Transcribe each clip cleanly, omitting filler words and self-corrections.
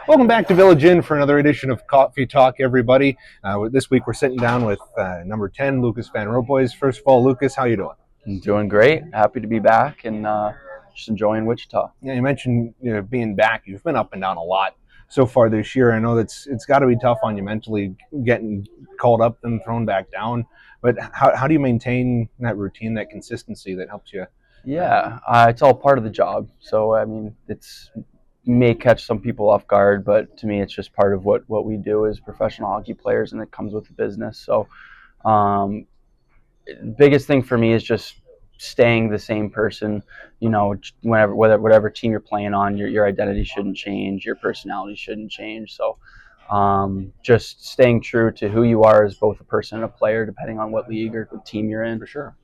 Welcome back to Village Inn for another edition of Coffee Talk, everybody. This week we're sitting down with number 10, Lucas Vanroboys. First of all, Lucas, how you doing? I'm doing great. Happy to be back and just enjoying Wichita. Yeah, you mentioned being back. You've been up and down a lot so far this year. I know it's got to be tough on you mentally, getting called up and thrown back down. But how do you maintain that routine, that consistency that helps you? Yeah, it's all part of the job. So I mean, it's may catch some people off guard, but to me, it's just part of what we do as professional hockey players, and it comes with the business. So, um, biggest thing for me is just staying the same person. You know, whatever team you're playing on, your identity shouldn't change, your personality shouldn't change. So, just staying true to who you are as both a person and a player, depending on what league or what team you're in. For sure.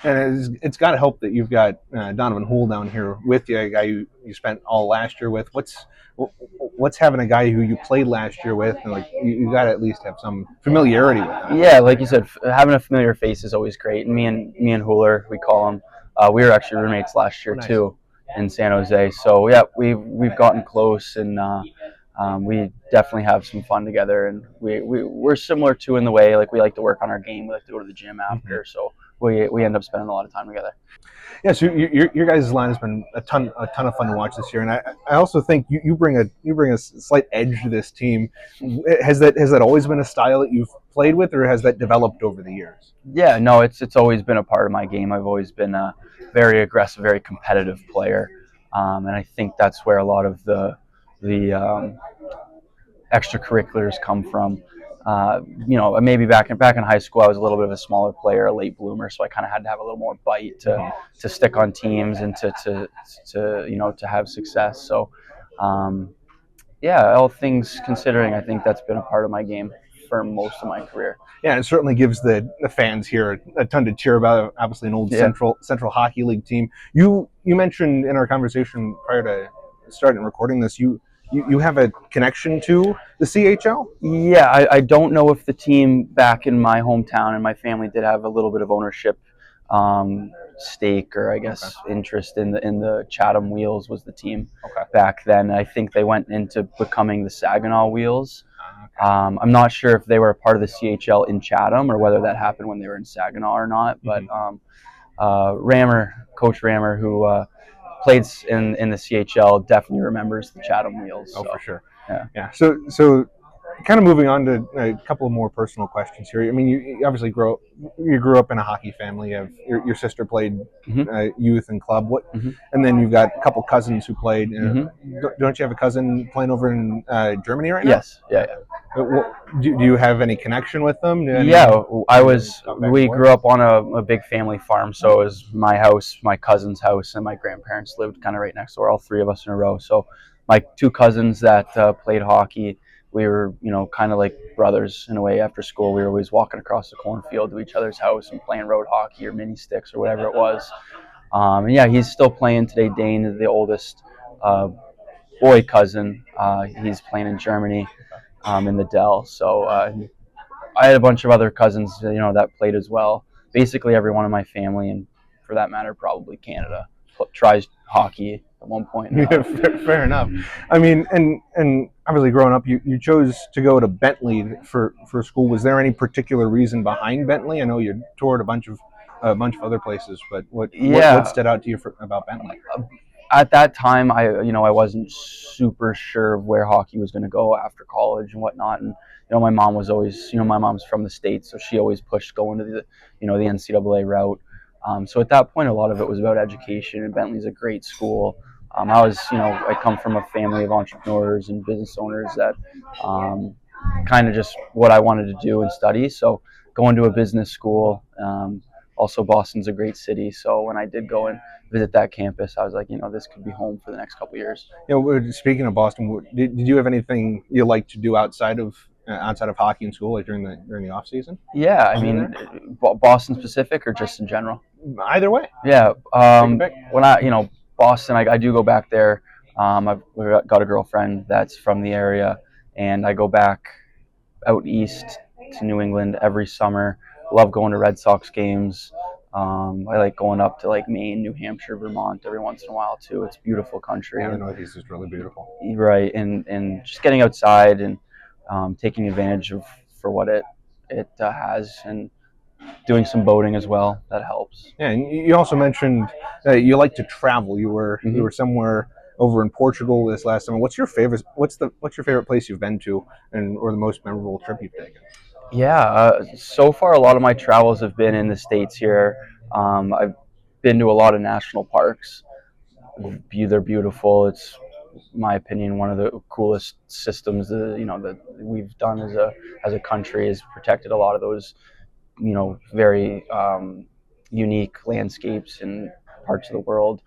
And it's got to help that you've got Donovan Houle down here with you, a guy you spent all last year with. What's having a guy who you played last year with, and like you got to at least have some familiarity with him. Yeah, like you said, having a familiar face is always great. And me and Hooler, we call him. We were actually roommates last year Nice. too, in San Jose. So yeah, we've gotten close, and we definitely have some fun together. And we're similar too in the way, like we like to work on our game. We like to go to the gym after. So we end up spending a lot of time together. Yeah, so your guys' line has been a ton of fun to watch this year, and I also think you bring a slight edge to this team. Has that always been a style that you've played with, or has that developed over the years? Yeah, no, it's always been a part of my game. I've always been a very aggressive, very competitive player, and I think that's where a lot of the extracurriculars come from. Maybe back in high school, I was a little bit of a smaller player, a late bloomer, so I kind of had to have a little more bite to stick on teams and to have success. So, all things considering, I think that's been a part of my game for most of my career. Yeah, it certainly gives the fans here a ton to cheer about. Obviously, an old Central Hockey League team. You mentioned in our conversation prior to starting recording this, you have a connection to the CHL? Yeah, I don't know if the team back in my hometown and my family did have a little bit of ownership stake, or I guess interest in the Chatham Wheels was the team back then. I think they went into becoming the Saginaw Wheels. I'm not sure if they were a part of the CHL in Chatham or whether that happened when they were in Saginaw or not. But Coach Rammer, who played in the CHL, definitely remembers the Chatham Wheels. Oh, for sure. Yeah. So kind of moving on to a couple of more personal questions here. I mean, you obviously grew up in a hockey family. You have your sister played youth and club. And then you've got a couple cousins who played. Don't you have a cousin playing over in Germany right now? Yes. Yeah. Do you have any connection with them? We grew up on a big family farm, so it was my house, my cousin's house, and my grandparents lived kind of right next door, all three of us in a row. So my two cousins that played hockey, we were, kind of like brothers in a way. After school, we were always walking across the cornfield to each other's house and playing road hockey or mini sticks or whatever it was. He's still playing today. Dane is the oldest boy cousin. He's playing in Germany in the Dell. So I had a bunch of other cousins, that played as well. Basically, everyone in my family, and for that matter, probably Canada, tries hockey at one point. Yeah, fair enough. I mean, and obviously growing up, you chose to go to Bentley for school. Was there any particular reason behind Bentley? I know you toured a bunch of other places, but what stood out to you about Bentley? At that time, I wasn't super sure of where hockey was going to go after college and whatnot. And my mom was always, my mom's from the States, so she always pushed going to the NCAA route. So at that point, a lot of it was about education, and Bentley's a great school. I come from a family of entrepreneurs and business owners that kind of just what I wanted to do and study. So going to a business school, also Boston's a great city. So when I did go and visit that campus, I was like, this could be home for the next couple of years. Speaking of Boston, did you have anything you like to do outside of hockey in school, like during the off season? Yeah, I mean, Boston specific or just in general? Either way. Yeah. When Boston, I do go back there. I've got a girlfriend that's from the area, and I go back out east to New England every summer. Love going to Red Sox games. I like going up to like Maine, New Hampshire, Vermont every once in a while too. It's beautiful country. Yeah, the Northeast is really beautiful. Right, and just getting outside and taking advantage of for what it has, and doing some boating as well. That helps. Yeah, and you also mentioned that you like to travel. You were somewhere over in Portugal this last summer. What's your favorite place you've been to, or the most memorable trip you've taken? Yeah, so far a lot of my travels have been in the States here. I've been to a lot of national parks. They're beautiful. It's, in my opinion, one of the coolest systems that we've done as a country, has protected a lot of those very unique landscapes and parts of the world.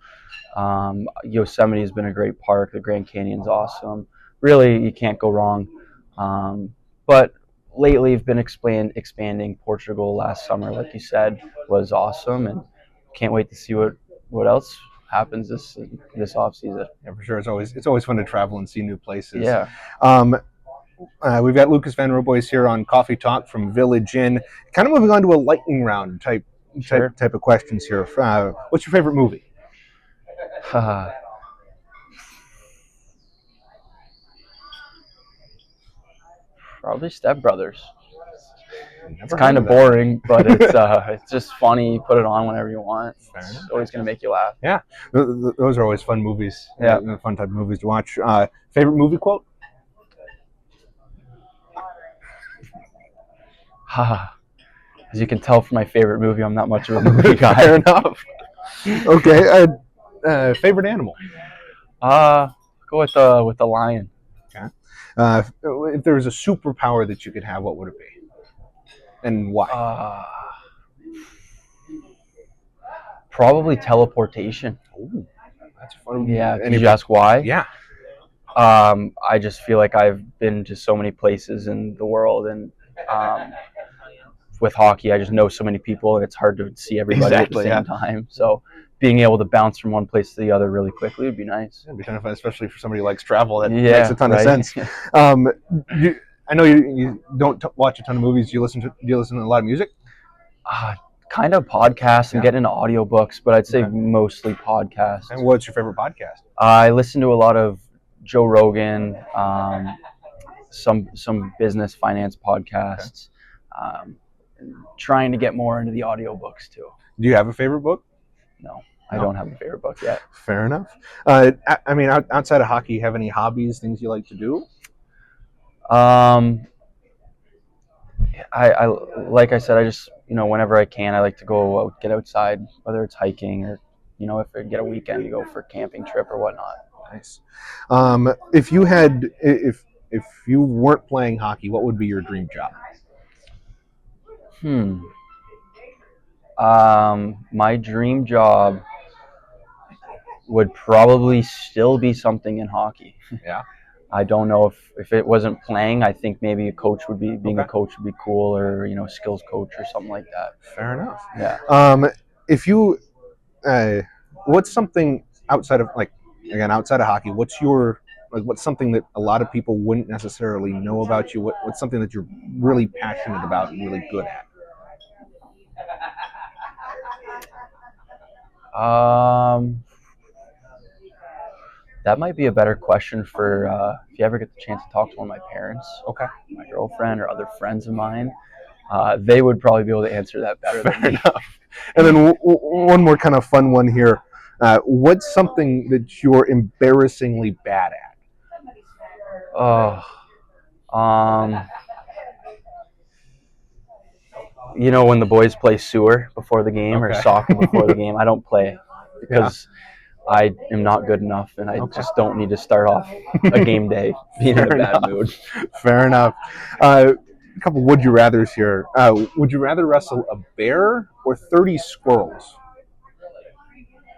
Yosemite has been a great park. The Grand Canyon's awesome. Really, you can't go wrong. But lately, I've been expanding. Portugal last summer, like you said, was awesome, and can't wait to see what else happens this off season. Yeah, for sure. It's always fun to travel and see new places. Yeah. We've got Lucas Vanroboys here on Coffee Talk from Village Inn. Kind of moving on to a lightning round type of questions here. What's your favorite movie? Probably Step Brothers. It's kind of boring, but it's just funny. You put it on whenever you want. It's always going to make you laugh. Yeah, those are always fun movies. Yeah, fun type of movies to watch. Favorite movie quote? As you can tell from my favorite movie, I'm not much of a movie guy. Fair enough. Okay. Favorite animal? Go with the lion. Okay. If there was a superpower that you could have, what would it be, and why? Probably teleportation. Ooh, that's fun. Yeah. Did you ask why? Yeah. I just feel like I've been to so many places in the world, and with hockey, I just know so many people, and it's hard to see everybody at the same time. So being able to bounce from one place to the other really quickly would be nice. It'd be kind of fun, especially for somebody who likes travel. That makes a ton of sense. I know you don't watch a ton of movies. Do you listen to a lot of music? Kind of podcasts and get into audiobooks, but I'd say mostly podcasts. And what's your favorite podcast? I listen to a lot of Joe Rogan, some business finance podcasts. Trying to get more into the audiobooks too. Do you have a favorite book? No, I don't have a favorite book yet. Fair enough. I mean, outside of hockey, you have any hobbies, things you like to do? I like I said, I just whenever I can, I like to go out, get outside, whether it's hiking or if I get a weekend to go for a camping trip or whatnot. Nice. If you weren't playing hockey, what would be your dream job? My dream job would probably still be something in hockey. Yeah. I don't know if it wasn't playing, I think maybe a coach would be a coach would be cool, or skills coach or something like that. Fair enough. Yeah. If you what's something outside of hockey, what's something that a lot of people wouldn't necessarily know about you? What's something that you're really passionate about and really good at? That might be a better question for if you ever get the chance to talk to one of my parents, my girlfriend, or other friends of mine. They would probably be able to answer that better than me. Enough. And then one more kind of fun one here. What's something that you're embarrassingly bad at? When the boys play sewer before the game or soccer before the game, I don't play because I am not good enough, and I just don't need to start off a game day being in a bad mood. Fair enough. A couple would you rathers here. Would you rather wrestle a bear or 30 squirrels?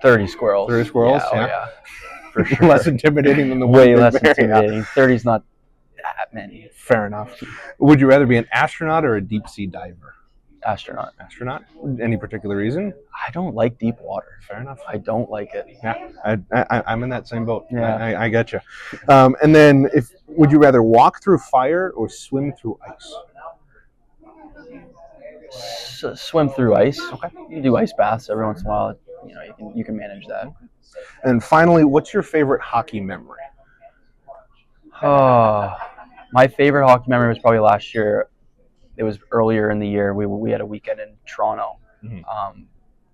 30 squirrels. 30 squirrels? Yeah. For sure. Less intimidating than the way less intimidating. 30's not that many. Fair enough. Would you rather be an astronaut or a deep sea diver? Astronaut. Astronaut? Any particular reason? I don't like deep water. Fair enough. I don't like it. Yeah, I'm in that same boat. Yeah. I get you. And then, would you rather walk through fire or swim through ice? Swim through ice. Okay. You do ice baths every once in a while. You can manage that. Okay. And finally, what's your favorite hockey memory? Oh, my favorite hockey memory was probably last year. It was earlier in the year. We had a weekend in Toronto,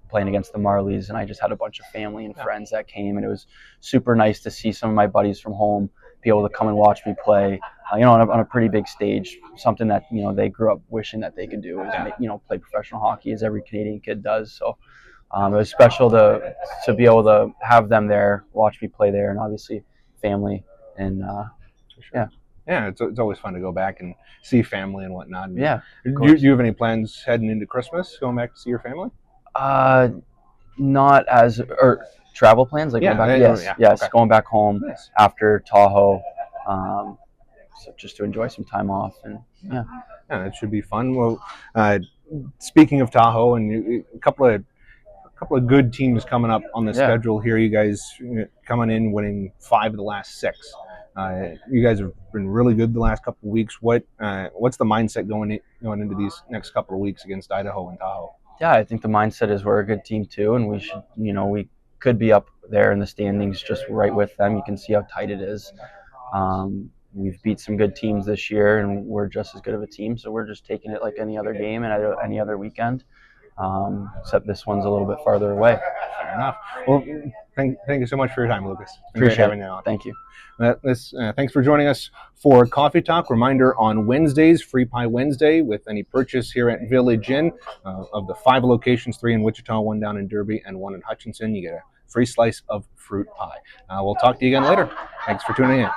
playing against the Marlies, and I just had a bunch of family and friends that came, and it was super nice to see some of my buddies from home be able to come and watch me play. On a pretty big stage, something that they grew up wishing that they could do is play professional hockey, as every Canadian kid does. So it was special to be able to have them there, watch me play there, and obviously family and yeah. Yeah, it's always fun to go back and see family and whatnot. Yeah. Do you have any plans heading into Christmas, going back to see your family? Not as or travel plans like going back. Yes, okay. Going back home after Tahoe, so just to enjoy some time off and yeah, it should be fun. Well, speaking of Tahoe, and a couple of good teams coming up on the schedule here. You guys coming in winning 5 of the last 6. You guys have been really good the last couple of weeks. What's the mindset going into these next couple of weeks against Idaho and Tahoe? Yeah, I think the mindset is we're a good team too, and we should, we could be up there in the standings just right with them. You can see how tight it is. We've beat some good teams this year, and we're just as good of a team. So we're just taking it like any other game and any other weekend, except this one's a little bit farther away. Fair enough. Well, thank you so much for your time, Lucas. Appreciate having you on. Thank you. Thanks for joining us for Coffee Talk. Reminder, on Wednesdays, Free Pie Wednesday, with any purchase here at Village Inn. Of the 5 locations, 3 in Wichita, 1 down in Derby, and 1 in Hutchinson, you get a free slice of fruit pie. We'll talk to you again later. Thanks for tuning in.